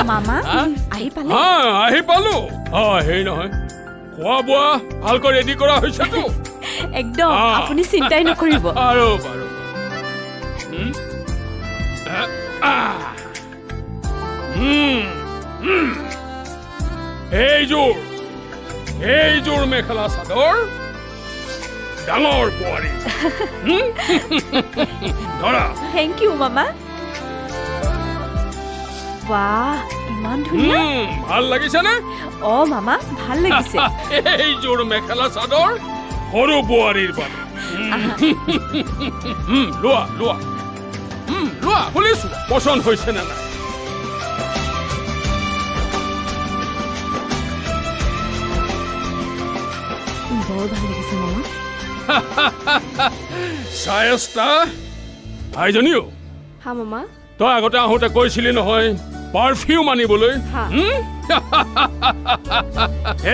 মামা আহি পালে আহি পালো হেৰি নহয় খোৱা বোৱা ভালকৈ ৰেডি কৰা হৈছেতো একদম আপুনি চিন্তাই নকৰিব আৰু বাৰু এইযোৰ মেখেলা চাদৰ ডাঙৰ বোৱাৰী ধৰা থেংক ইউ মামা বাহ ইমান ধুনীয়া ভাল লাগিছেনে মামা ভাল লাগিছে এইযোৰ মেখেলা চাদৰ সৰু বোৱাৰীৰ বাবে লোৱা লোৱা লোৱা খুলিছো পচন্দ হৈছে নে নাই বৰ ভাল লাগিছে মামা চায়েষ্টা আইজনীও হা মামা তই আগতে আহোঁতে কৈছিলি নহয় পাৰফিউম আনিবলৈ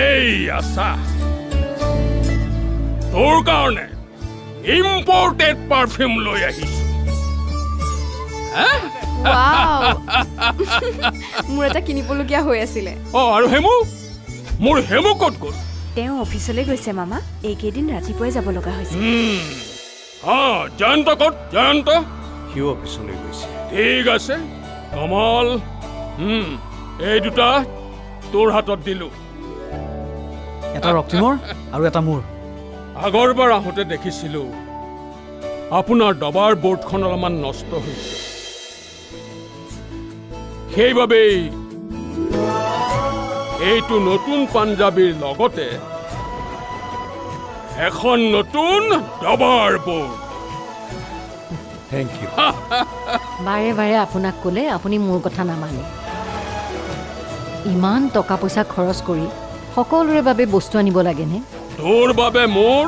এই আছা তোৰ কাৰণে ইম্পৰ্টেড পাৰফিউম লৈ আহিছো মোৰ এটা কিনিবলগীয়া হৈ আছিলে আৰু হেমু মোৰ হেমু ক'ত গ'ল তেওঁ অফিচলৈ গৈছে মামা এইকেইদিন ৰাতিপুৱাই যাব লগা হৈছে জয়ন্ত ক'ত জয়ন্ত সিও অফিচলৈ গৈছে ঠিক আছে কমল এই দুটা তোৰ হাতত দিলো এটা ৰক্তিমৰ আৰু এটা মোৰ আগৰবাৰ আহোঁতে দেখিছিলো আপোনাৰ ডবাৰ বোৰ্ডখন অলপমান নষ্ট হৈছে সেইবাবেই এইটো নতুন পাঞ্জাবীৰ লগতে এখন নতুন ডবাৰ বোৰ্ড থেংক ইউ বাৰে বাৰে আপোনাক ক'লে আপুনি মোৰ কথা নামানে ইমান টকা পইচা খৰচ কৰি সকলোৰে বাবে বস্তু আনিব লাগেনে তোৰ বাবে মোৰ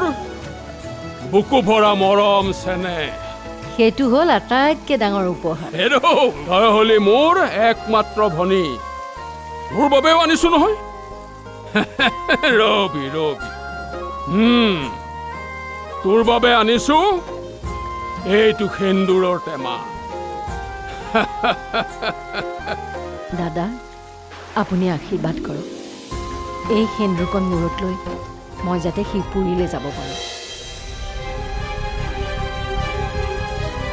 বুকু ভৰা মৰম চেনেহ সেইটো হ'ল আটাইতকৈ ডাঙৰ উপহাৰ তই হলি মোৰ একমাত্ৰ ভনী তোৰ বাবেও আনিছো নহয় ৰবি ৰবি তোৰ বাবে আনিছো এইটো সেন্দুৰৰ টেমা দাদা আপুনি আশীৰ্বাদ কৰক এই সেন্দুৰকণ মূৰত লৈ মই যাতে শিৱপুৰীলৈ যাব পাৰোঁ